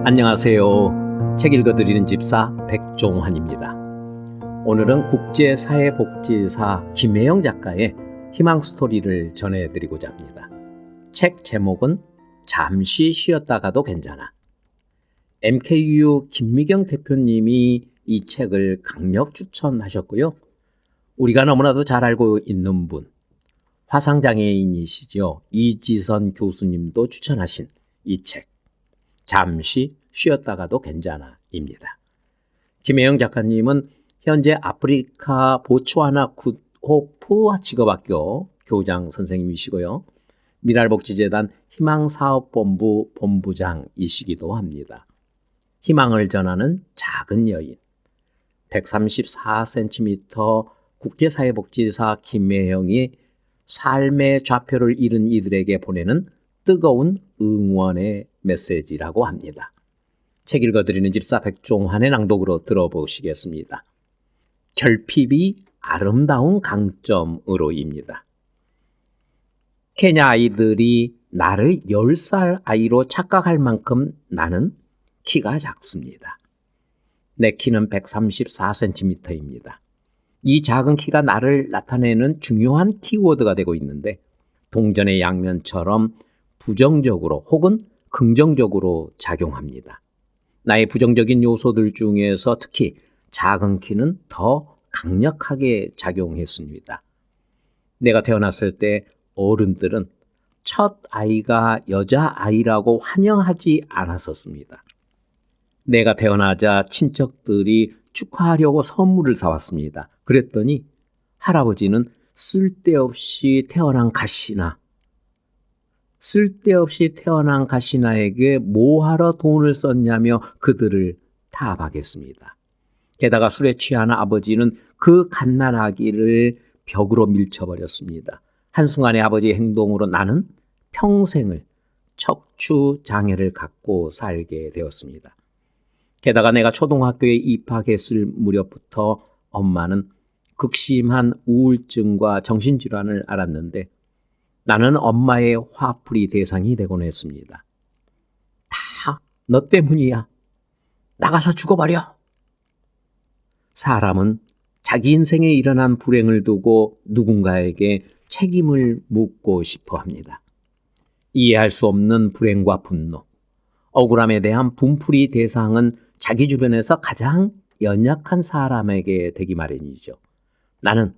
안녕하세요. 책 읽어드리는 집사 백종환입니다. 오늘은 국제사회복지사 김혜영 작가의 희망 스토리를 전해드리고자 합니다. 책 제목은 잠시 쉬었다가도 괜찮아. MKU 김미경 대표님이 이 책을 강력 추천하셨고요. 우리가 너무나도 잘 알고 있는 분, 화상장애인이시죠. 이지선 교수님도 추천하신 이 책, 잠시 쉬었다가도 괜찮아입니다. 김혜영 작가님은 현재 아프리카 보츠와나 굿호프 직업학교 교장 선생님이시고요. 미랄복지재단 희망사업본부 본부장이시기도 합니다. 희망을 전하는 작은 여인, 134cm 국제사회복지사 김혜영이 삶의 좌표를 잃은 이들에게 보내는 뜨거운 응원의 메시지라고 합니다. 책 읽어드리는 집사 백종환의 낭독으로 들어보시겠습니다. 결핍이 아름다운 강점으로입니다. 케냐 아이들이 나를 10살 아이로 착각할 만큼 나는 키가 작습니다. 내 키는 134cm입니다. 이 작은 키가 나를 나타내는 중요한 키워드가 되고 있는데, 동전의 양면처럼 부정적으로 혹은 긍정적으로 작용합니다. 나의 부정적인 요소들 중에서 특히 작은 키는 더 강력하게 작용했습니다. 내가 태어났을 때 어른들은 첫 아이가 여자아이라고 환영하지 않았었습니다. 내가 태어나자 친척들이 축하하려고 선물을 사왔습니다. 그랬더니 할아버지는 쓸데없이 태어난 가시나에게 뭐하러 돈을 썼냐며 그들을 타박했습니다. 게다가 술에 취한 아버지는 그 갓난아기를 벽으로 밀쳐버렸습니다. 한순간에 아버지의 행동으로 나는 평생을 척추장애를 갖고 살게 되었습니다. 게다가 내가 초등학교에 입학했을 무렵부터 엄마는 극심한 우울증과 정신질환을 앓았는데 나는 엄마의 화풀이 대상이 되곤 했습니다. 다 너 때문이야. 나가서 죽어버려. 사람은 자기 인생에 일어난 불행을 두고 누군가에게 책임을 묻고 싶어 합니다. 이해할 수 없는 불행과 분노, 억울함에 대한 분풀이 대상은 자기 주변에서 가장 연약한 사람에게 되기 마련이죠. 나는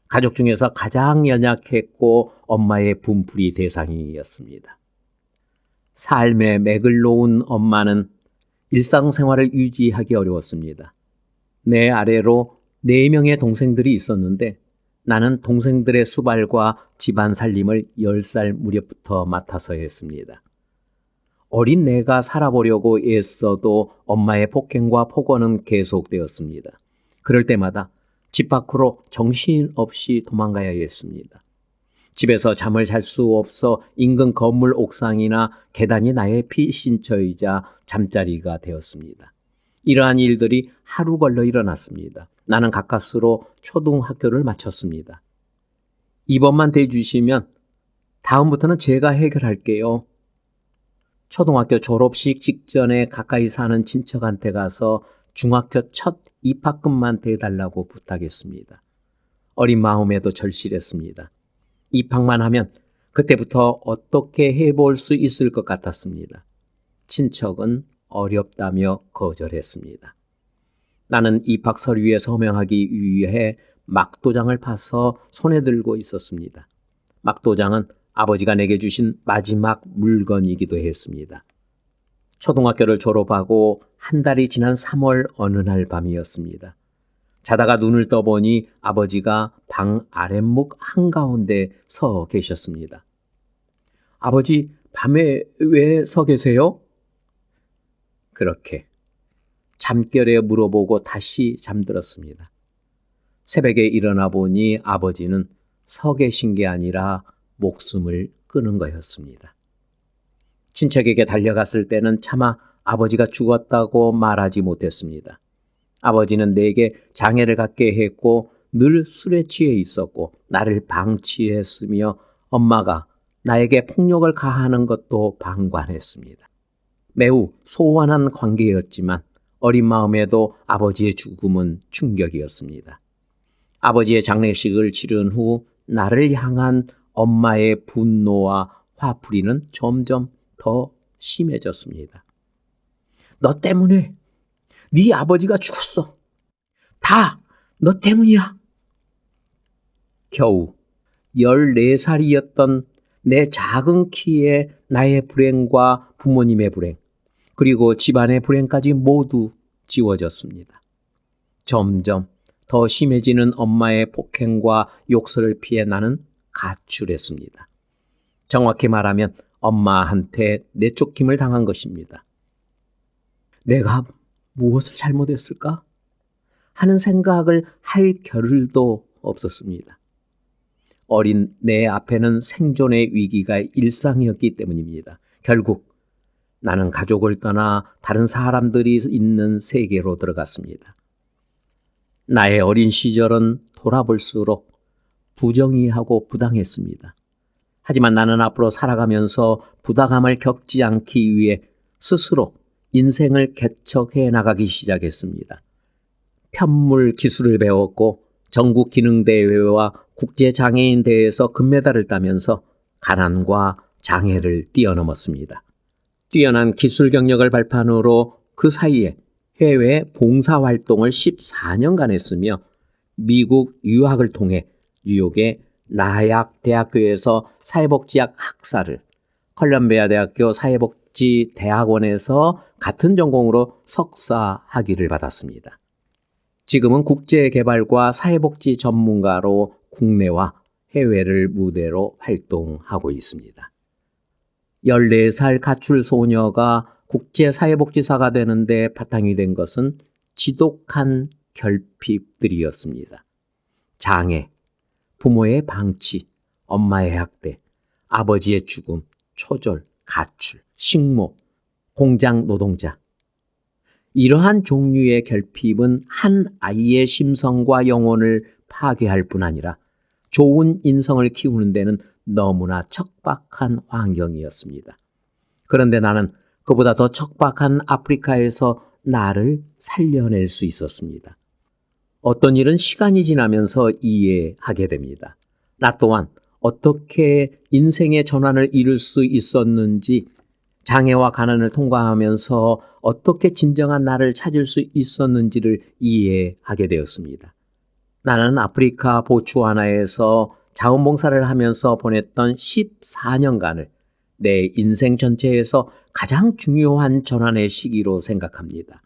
가족 중에서 가장 연약했고 엄마의 분풀이 대상이었습니다. 삶의 맥을 놓은 엄마는 일상생활을 유지하기 어려웠습니다. 내 아래로 4명의 동생들이 있었는데 나는 동생들의 수발과 집안 살림을 10살 무렵부터 맡아서 했습니다. 어린 내가 살아보려고 애써도 엄마의 폭행과 폭언은 계속되었습니다. 그럴 때마다 집 밖으로 정신없이 도망가야 했습니다. 집에서 잠을 잘 수 없어 인근 건물 옥상이나 계단이 나의 피신처이자 잠자리가 되었습니다. 이러한 일들이 하루 걸러 일어났습니다. 나는 가까스로 초등학교를 마쳤습니다. 이번만 대주시면 다음부터는 제가 해결할게요. 초등학교 졸업식 직전에 가까이 사는 친척한테 가서 중학교 첫 입학금만 대달라고 부탁했습니다. 어린 마음에도 절실했습니다. 입학만 하면 그때부터 어떻게 해볼 수 있을 것 같았습니다. 친척은 어렵다며 거절했습니다. 나는 입학 서류에 서명하기 위해 막도장을 파서 손에 들고 있었습니다. 막도장은 아버지가 내게 주신 마지막 물건이기도 했습니다. 초등학교를 졸업하고 한 달이 지난 3월 어느 날 밤이었습니다. 자다가 눈을 떠보니 아버지가 방 아랫목 한가운데 서 계셨습니다. 아버지, 밤에 왜 서 계세요? 그렇게 잠결에 물어보고 다시 잠들었습니다. 새벽에 일어나 보니 아버지는 서 계신 게 아니라 목숨을 끊은 거였습니다. 친척에게 달려갔을 때는 차마 아버지가 죽었다고 말하지 못했습니다. 아버지는 내게 장애를 갖게 했고 늘 술에 취해 있었고 나를 방치했으며 엄마가 나에게 폭력을 가하는 것도 방관했습니다. 매우 소원한 관계였지만 어린 마음에도 아버지의 죽음은 충격이었습니다. 아버지의 장례식을 치른 후 나를 향한 엄마의 분노와 화풀이는 점점 더 심해졌습니다. 너 때문에 네 아버지가 죽었어. 다 너 때문이야. 겨우 14살이었던 내 작은 키에 나의 불행과 부모님의 불행, 그리고 집안의 불행까지 모두 지워졌습니다. 점점 더 심해지는 엄마의 폭행과 욕설을 피해 나는 가출했습니다. 정확히 말하면 엄마한테 내쫓김을 당한 것입니다. 내가 무엇을 잘못했을까? 하는 생각을 할 겨를도 없었습니다. 어린 내 앞에는 생존의 위기가 일상이었기 때문입니다. 결국 나는 가족을 떠나 다른 사람들이 있는 세계로 들어갔습니다. 나의 어린 시절은 돌아볼수록 부정의하고 부당했습니다. 하지만 나는 앞으로 살아가면서 부당함을 겪지 않기 위해 스스로 인생을 개척해 나가기 시작했습니다. 편물 기술을 배웠고 전국 기능대회와 국제장애인대회에서 금메달을 따면서 가난과 장애를 뛰어넘었습니다. 뛰어난 기술 경력을 발판으로 그 사이에 해외 봉사활동을 14년간 했으며 미국 유학을 통해 뉴욕의 라약 대학교에서 사회복지학 학사를, 컬럼비아 대학교 사회복지대학원에서 같은 전공으로 석사 학위를 받았습니다. 지금은 국제개발과 사회복지 전문가로 국내와 해외를 무대로 활동하고 있습니다. 14살 가출 소녀가 국제사회복지사가 되는데 바탕이 된 것은 지독한 결핍들이었습니다. 장애, 부모의 방치, 엄마의 학대, 아버지의 죽음, 초절, 가출, 식모, 공장 노동자. 이러한 종류의 결핍은 한 아이의 심성과 영혼을 파괴할 뿐 아니라 좋은 인성을 키우는 데는 너무나 척박한 환경이었습니다. 그런데 나는 그보다 더 척박한 아프리카에서 나를 살려낼 수 있었습니다. 어떤 일은 시간이 지나면서 이해하게 됩니다. 나 또한 어떻게 인생의 전환을 이룰 수 있었는지, 장애와 가난을 통과하면서 어떻게 진정한 나를 찾을 수 있었는지를 이해하게 되었습니다. 나는 아프리카 보츠와나에서 자원봉사를 하면서 보냈던 14년간을 내 인생 전체에서 가장 중요한 전환의 시기로 생각합니다.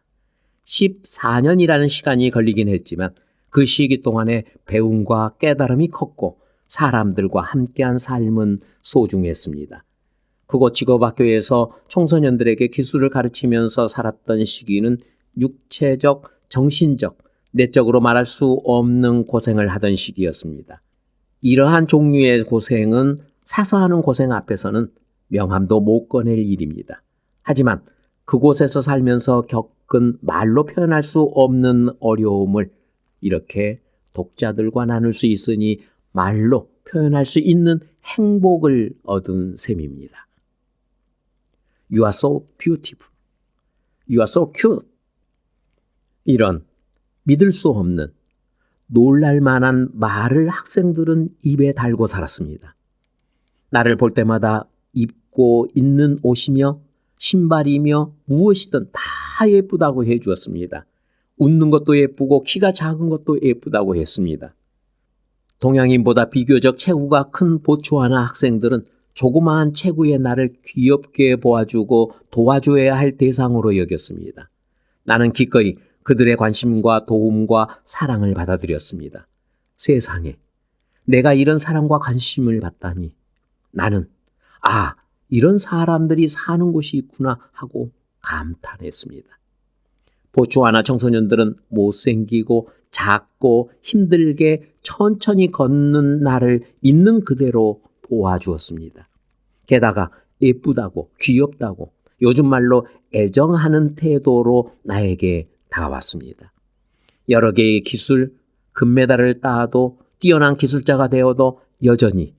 14년이라는 시간이 걸리긴 했지만 그 시기 동안에 배움과 깨달음이 컸고 사람들과 함께한 삶은 소중했습니다. 그곳 직업학교에서 청소년들에게 기술을 가르치면서 살았던 시기는 육체적, 정신적, 내적으로 말할 수 없는 고생을 하던 시기였습니다. 이러한 종류의 고생은 사서 하는 고생 앞에서는 명함도 못 꺼낼 일입니다. 하지만 그곳에서 살면서 겪은 말로 표현할 수 없는 어려움을 이렇게 독자들과 나눌 수 있으니 말로 표현할 수 있는 행복을 얻은 셈입니다. You are so beautiful. You are so cute. 이런 믿을 수 없는 놀랄 만한 말을 학생들은 입에 달고 살았습니다. 나를 볼 때마다 입고 있는 옷이며 신발이며 무엇이든 다 예쁘다고 해주었습니다. 웃는 것도 예쁘고 키가 작은 것도 예쁘다고 했습니다. 동양인보다 비교적 체구가 큰 보츠와나 학생들은 조그마한 체구의 나를 귀엽게 보아주고 도와줘야 할 대상으로 여겼습니다. 나는 기꺼이 그들의 관심과 도움과 사랑을 받아들였습니다. 세상에 내가 이런 사랑과 관심을 받다니 나는 이런 사람들이 사는 곳이 있구나 하고 감탄했습니다. 보츠와나 청소년들은 못생기고 작고 힘들게 천천히 걷는 나를 있는 그대로 도와주었습니다. 게다가 예쁘다고 귀엽다고 요즘 말로 애정하는 태도로 나에게 다가왔습니다. 여러 개의 기술, 금메달을 따도 뛰어난 기술자가 되어도 여전히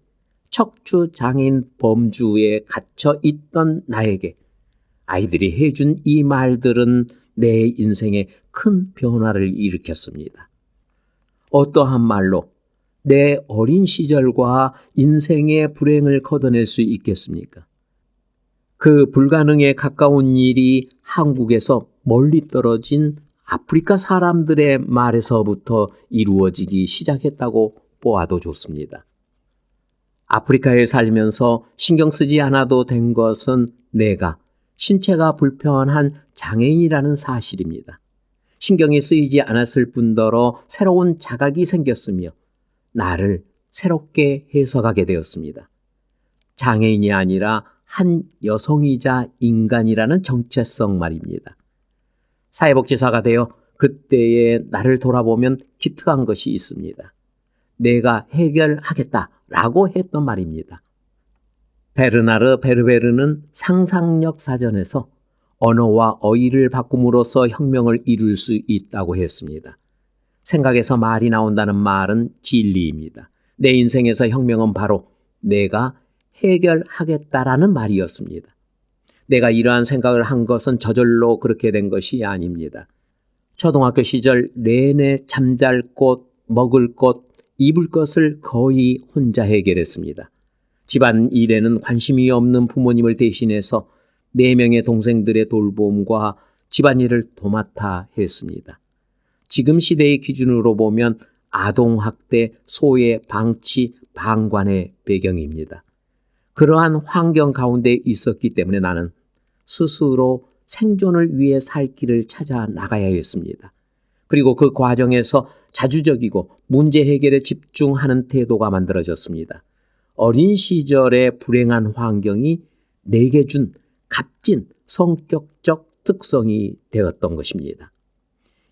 척추장애인 범주에 갇혀 있던 나에게 아이들이 해준 이 말들은 내 인생에 큰 변화를 일으켰습니다. 어떠한 말로 내 어린 시절과 인생의 불행을 걷어낼 수 있겠습니까? 그 불가능에 가까운 일이 한국에서 멀리 떨어진 아프리카 사람들의 말에서부터 이루어지기 시작했다고 보아도 좋습니다. 아프리카에 살면서 신경 쓰지 않아도 된 것은 내가 신체가 불편한 장애인이라는 사실입니다. 신경이 쓰이지 않았을 뿐더러 새로운 자각이 생겼으며 나를 새롭게 해석하게 되었습니다. 장애인이 아니라 한 여성이자 인간이라는 정체성 말입니다. 사회복지사가 되어 그때의 나를 돌아보면 기특한 것이 있습니다. 내가 해결하겠다라고 했던 말입니다. 베르나르 베르베르는 상상력 사전에서 언어와 어휘를 바꿈으로써 혁명을 이룰 수 있다고 했습니다. 생각에서 말이 나온다는 말은 진리입니다. 내 인생에서 혁명은 바로 내가 해결하겠다라는 말이었습니다. 내가 이러한 생각을 한 것은 저절로 그렇게 된 것이 아닙니다. 초등학교 시절 내내 잠잘 곳, 먹을 곳, 입을 것을 거의 혼자 해결했습니다. 집안 일에는 관심이 없는 부모님을 대신해서 4명의 동생들의 돌봄과 집안일을 도맡아 했습니다. 지금 시대의 기준으로 보면 아동학대, 소외, 방치, 방관의 배경입니다. 그러한 환경 가운데 있었기 때문에 나는 스스로 생존을 위해 살 길을 찾아 나가야 했습니다. 그리고 그 과정에서 자주적이고 문제 해결에 집중하는 태도가 만들어졌습니다. 어린 시절의 불행한 환경이 내게 준 값진 성격적 특성이 되었던 것입니다.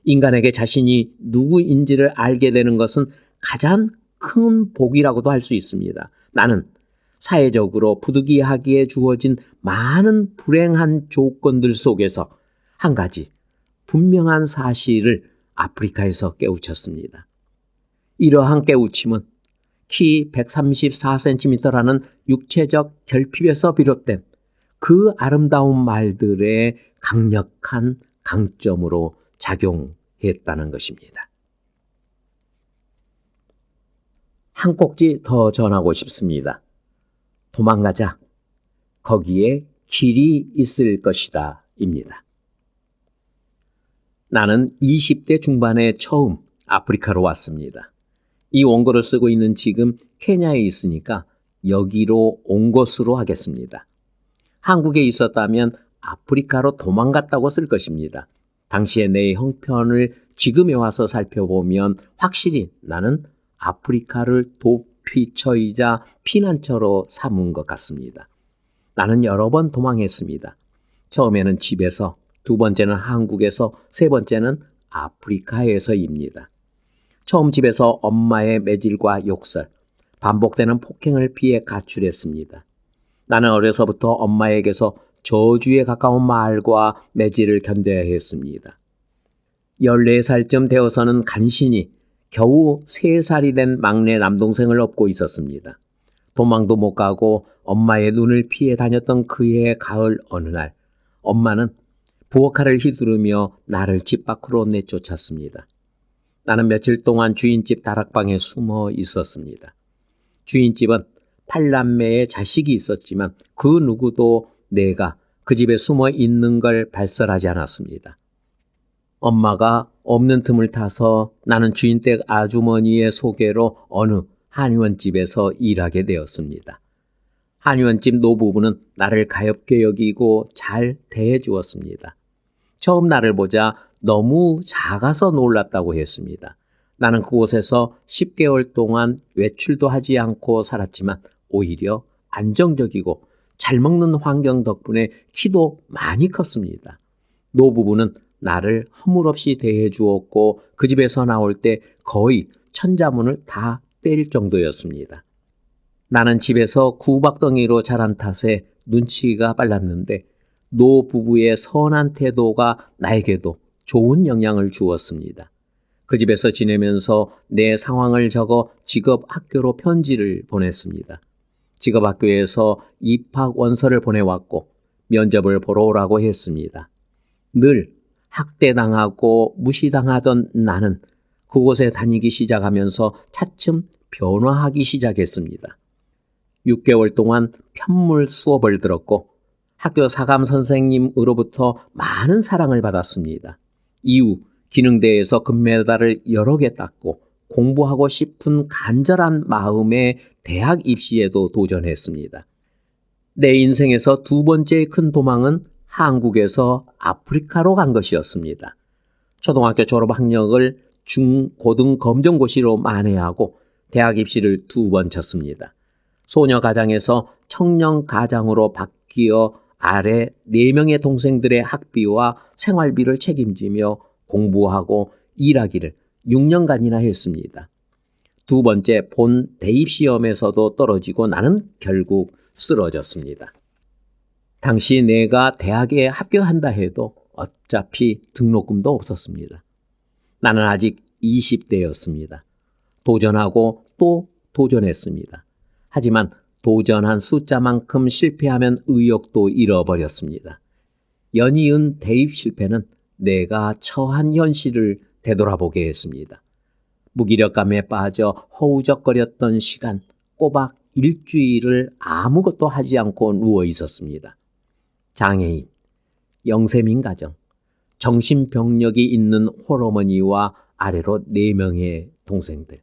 인간에게 자신이 누구인지를 알게 되는 것은 가장 큰 복이라고도 할 수 있습니다. 나는 사회적으로 부득이하게 주어진 많은 불행한 조건들 속에서 한 가지 분명한 사실을 아프리카에서 깨우쳤습니다. 이러한 깨우침은 키 134cm라는 육체적 결핍에서 비롯된 그 아름다운 말들의 강력한 강점으로 작용했다는 것입니다. 한 꼭지 더 전하고 싶습니다. 도망가자. 거기에 길이 있을 것이다. 입니다. 나는 20대 중반에 처음 아프리카로 왔습니다. 이 원고를 쓰고 있는 지금 케냐에 있으니까 여기로 온 것으로 하겠습니다. 한국에 있었다면 아프리카로 도망갔다고 쓸 것입니다. 당시의 내 형편을 지금에 와서 살펴보면 확실히 나는 아프리카를 도피처이자 피난처로 삼은 것 같습니다. 나는 여러 번 도망했습니다. 처음에는 집에서, 두 번째는 한국에서, 세 번째는 아프리카에서입니다. 처음 집에서 엄마의 매질과 욕설, 반복되는 폭행을 피해 가출했습니다. 나는 어려서부터 엄마에게서 저주에 가까운 말과 매질을 견뎌야 했습니다. 14살쯤 되어서는 간신히 겨우 3살이 된 막내 남동생을 업고 있었습니다. 도망도 못 가고 엄마의 눈을 피해 다녔던 그해 가을 어느 날, 엄마는 부엌칼을 휘두르며 나를 집 밖으로 내쫓았습니다. 나는 며칠 동안 주인집 다락방에 숨어 있었습니다. 주인집은 8남매의 자식이 있었지만 그 누구도 내가 그 집에 숨어 있는 걸 발설하지 않았습니다. 엄마가 없는 틈을 타서 나는 주인댁 아주머니의 소개로 어느 한의원집에서 일하게 되었습니다. 한의원집 노부부는 나를 가엾게 여기고 잘 대해주었습니다. 처음 나를 보자 너무 작아서 놀랐다고 했습니다. 나는 그곳에서 10개월 동안 외출도 하지 않고 살았지만 오히려 안정적이고 잘 먹는 환경 덕분에 키도 많이 컸습니다. 노부부는 나를 허물없이 대해주었고 그 집에서 나올 때 거의 천자문을 다 때릴 정도였습니다. 나는 집에서 구박덩이로 자란 탓에 눈치가 빨랐는데 노부부의 선한 태도가 나에게도 좋은 영향을 주었습니다. 그 집에서 지내면서 내 상황을 적어 직업학교로 편지를 보냈습니다. 직업학교에서 입학 원서를 보내왔고 면접을 보러 오라고 했습니다. 늘 학대당하고 무시당하던 나는 그곳에 다니기 시작하면서 차츰 변화하기 시작했습니다. 6개월 동안 편물 수업을 들었고 학교 사감 선생님으로부터 많은 사랑을 받았습니다. 이후 기능대회에서 금메달을 여러 개 땄고 공부하고 싶은 간절한 마음에 대학 입시에도 도전했습니다. 내 인생에서 두 번째 큰 도망은 한국에서 아프리카로 간 것이었습니다. 초등학교 졸업 학력을 중, 고등 검정고시로 만회하고 대학 입시를 2번 쳤습니다. 소녀 가장에서 청년 가장으로 바뀌어 아래 4명의 동생들의 학비와 생활비를 책임지며 공부하고 일하기를 6년간이나 했습니다. 2번째 본 대입시험에서도 떨어지고 나는 결국 쓰러졌습니다. 당시 내가 대학에 합격한다 해도 어차피 등록금도 없었습니다. 나는 아직 20대였습니다. 도전하고 또 도전했습니다. 하지만 도전한 숫자만큼 실패하면 의욕도 잃어버렸습니다. 연이은 대입 실패는 내가 처한 현실을 되돌아보게 했습니다. 무기력감에 빠져 허우적거렸던 시간, 꼬박 일주일을 아무것도 하지 않고 누워 있었습니다. 장애인, 영세민 가정, 정신병력이 있는 홀어머니와 아래로 4명의 동생들.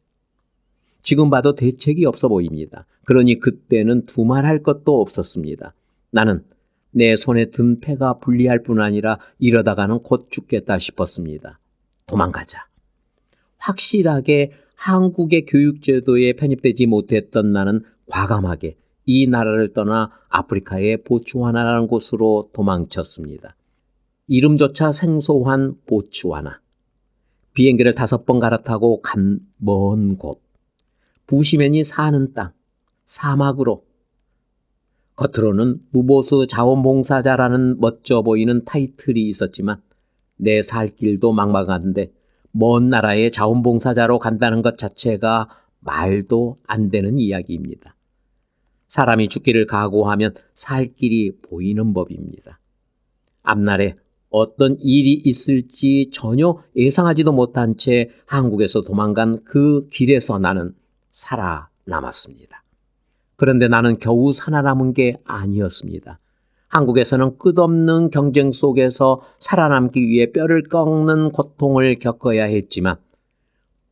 지금 봐도 대책이 없어 보입니다. 그러니 그때는 두말할 것도 없었습니다. 나는 내 손에 든 패가 불리할 뿐 아니라 이러다가는 곧 죽겠다 싶었습니다. 도망가자. 확실하게 한국의 교육제도에 편입되지 못했던 나는 과감하게 이 나라를 떠나 아프리카의 보츠와나라는 곳으로 도망쳤습니다. 이름조차 생소한 보츠와나. 비행기를 5번 갈아타고 간 먼 곳. 부시맨이 사는 땅, 사막으로. 겉으로는 무보수 자원봉사자라는 멋져 보이는 타이틀이 있었지만 내 살 길도 막막한데 먼 나라의 자원봉사자로 간다는 것 자체가 말도 안 되는 이야기입니다. 사람이 죽기를 각오하면 살 길이 보이는 법입니다. 앞날에 어떤 일이 있을지 전혀 예상하지도 못한 채 한국에서 도망간 그 길에서 나는 살아남았습니다. 그런데 나는 겨우 살아남은 게 아니었습니다. 한국에서는 끝없는 경쟁 속에서 살아남기 위해 뼈를 꺾는 고통을 겪어야 했지만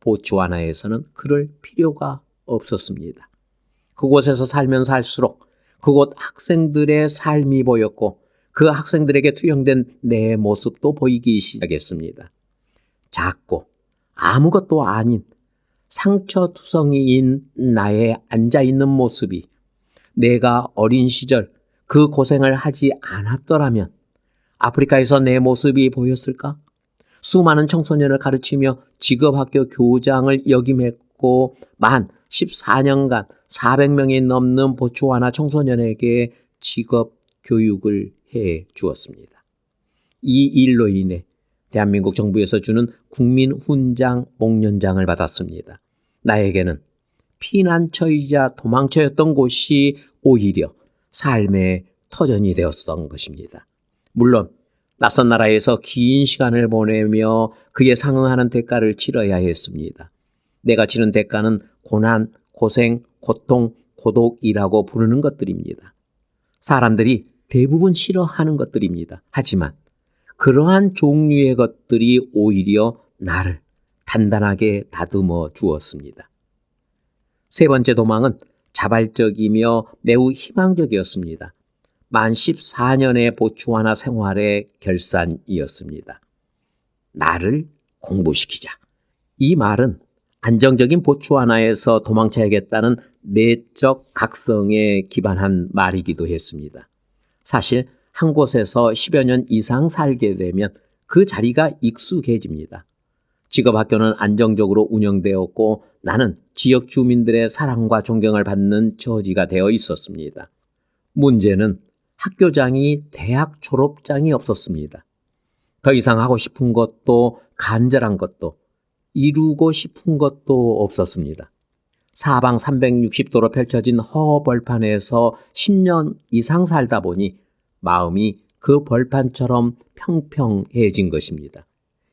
보츠와나에서는 그럴 필요가 없었습니다. 그곳에서 살면 살수록 그곳 학생들의 삶이 보였고 그 학생들에게 투영된 내 모습도 보이기 시작했습니다. 작고 아무것도 아닌 상처투성이인 나의 앉아있는 모습이 내가 어린 시절 그 고생을 하지 않았더라면 아프리카에서 내 모습이 보였을까? 수많은 청소년을 가르치며 직업학교 교장을 역임했고 만 14년간 400명이 넘는 보츠와나 청소년에게 직업 교육을 해 주었습니다. 이 일로 인해 대한민국 정부에서 주는 국민훈장 목련장을 받았습니다. 나에게는 피난처이자 도망처였던 곳이 오히려 삶의 터전이 되었던 것입니다. 물론 낯선 나라에서 긴 시간을 보내며 그에 상응하는 대가를 치러야 했습니다. 내가 치른 대가는 고난, 고생, 고통, 고독이라고 부르는 것들입니다. 사람들이 대부분 싫어하는 것들입니다. 하지만 그러한 종류의 것들이 오히려 나를 단단하게 다듬어 주었습니다. 3번째 도망은 자발적이며 매우 희망적이었습니다. 만 14년의 보츠와나 생활의 결산이었습니다. 나를 공부시키자. 이 말은 안정적인 보츠와나에서 도망쳐야겠다는 내적 각성에 기반한 말이기도 했습니다. 사실 한 곳에서 10여 년 이상 살게 되면 그 자리가 익숙해집니다. 직업학교는 안정적으로 운영되었고 나는 지역 주민들의 사랑과 존경을 받는 처지가 되어 있었습니다. 문제는 학교장이 대학 졸업장이 없었습니다. 더 이상 하고 싶은 것도 간절한 것도 이루고 싶은 것도 없었습니다. 사방 360도로 펼쳐진 허허벌판에서 10년 이상 살다 보니 마음이 그 벌판처럼 평평해진 것입니다.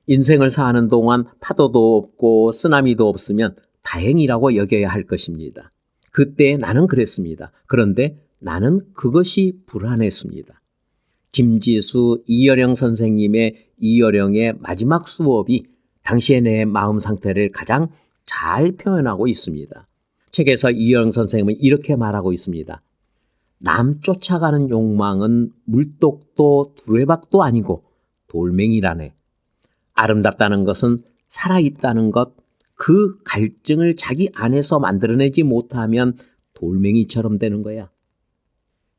인생을 사는 동안 파도도 없고 쓰나미도 없으면 다행이라고 여겨야 할 것입니다. 그때 나는 그랬습니다. 그런데 나는 그것이 불안했습니다. 김지수 이어령 선생님의 이어령의 마지막 수업이 당시의 내 마음 상태를 가장 잘 표현하고 있습니다. 책에서 이어령 선생님은 이렇게 말하고 있습니다. 남 쫓아가는 욕망은 물독도 두레박도 아니고 돌멩이라네. 아름답다는 것은 살아있다는 것, 그 갈증을 자기 안에서 만들어내지 못하면 돌멩이처럼 되는 거야.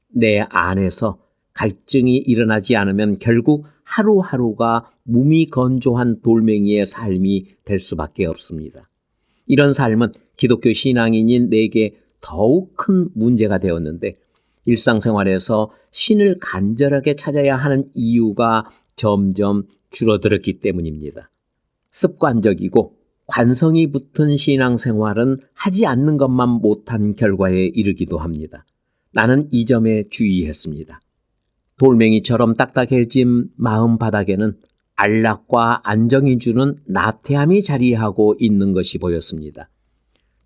내 안에서 갈증이 일어나지 않으면 결국 하루하루가 무미건조한 돌멩이의 삶이 될 수밖에 없습니다. 이런 삶은 기독교 신앙인인 내게 더욱 큰 문제가 되었는데 일상생활에서 신을 간절하게 찾아야 하는 이유가 점점 줄어들었기 때문입니다. 습관적이고 관성이 붙은 신앙생활은 하지 않는 것만 못한 결과에 이르기도 합니다. 나는 이 점에 주의했습니다. 돌멩이처럼 딱딱해진 마음 바닥에는 안락과 안정이 주는 나태함이 자리하고 있는 것이 보였습니다.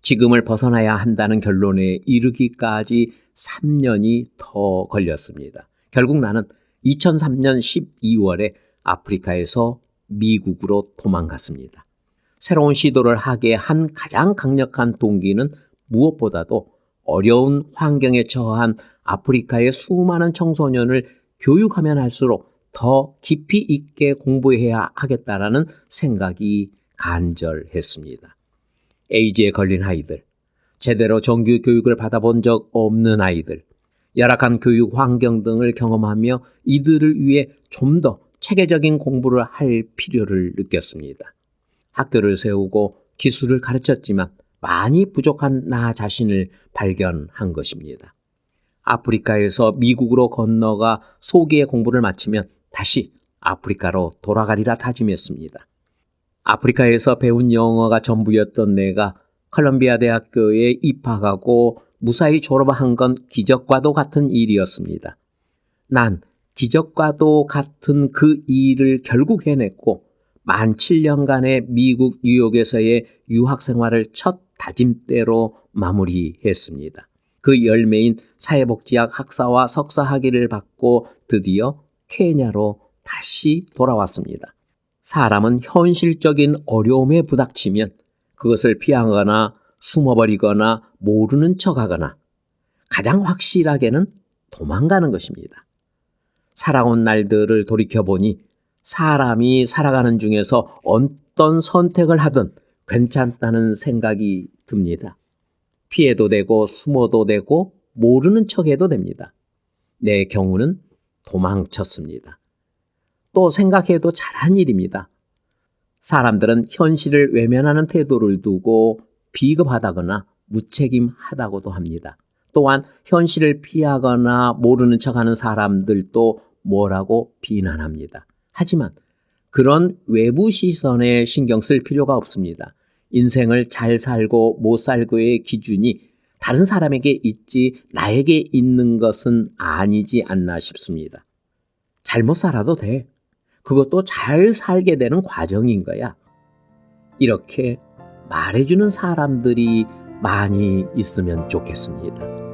지금을 벗어나야 한다는 결론에 이르기까지 3년이 더 걸렸습니다. 결국 나는 2003년 12월에 아프리카에서 미국으로 도망갔습니다. 새로운 시도를 하게 한 가장 강력한 동기는 무엇보다도 어려운 환경에 처한 아프리카의 수많은 청소년을 교육하면 할수록 더 깊이 있게 공부해야 하겠다라는 생각이 간절했습니다. 에이즈에 걸린 아이들, 제대로 정규 교육을 받아본 적 없는 아이들, 열악한 교육 환경 등을 경험하며 이들을 위해 좀 더 체계적인 공부를 할 필요를 느꼈습니다. 학교를 세우고 기술을 가르쳤지만 많이 부족한 나 자신을 발견한 것입니다. 아프리카에서 미국으로 건너가 소기의 공부를 마치면 다시 아프리카로 돌아가리라 다짐했습니다. 아프리카에서 배운 영어가 전부였던 내가 컬럼비아 대학교에 입학하고 무사히 졸업한 건 기적과도 같은 일이었습니다. 난 기적과도 같은 그 일을 결국 해냈고 만 7년간의 미국 뉴욕에서의 유학 생활을 첫 다짐대로 마무리했습니다. 그 열매인 사회복지학 학사와 석사 학위를 받고 드디어 케냐로 다시 돌아왔습니다. 사람은 현실적인 어려움에 부닥치면 그것을 피하거나 숨어버리거나 모르는 척하거나 가장 확실하게는 도망가는 것입니다. 살아온 날들을 돌이켜보니 사람이 살아가는 중에서 어떤 선택을 하든 괜찮다는 생각이 듭니다. 피해도 되고 숨어도 되고 모르는 척해도 됩니다. 내 경우는 도망쳤습니다. 또 생각해도 잘한 일입니다. 사람들은 현실을 외면하는 태도를 두고 비겁하다거나 무책임하다고도 합니다. 또한 현실을 피하거나 모르는 척하는 사람들도 뭐라고 비난합니다. 하지만 그런 외부 시선에 신경 쓸 필요가 없습니다. 인생을 잘 살고 못 살고의 기준이 다른 사람에게 있지 나에게 있는 것은 아니지 않나 싶습니다. 잘못 살아도 돼. 그것도 잘 살게 되는 과정인 거야. 이렇게 말해주는 사람들이 많이 있으면 좋겠습니다.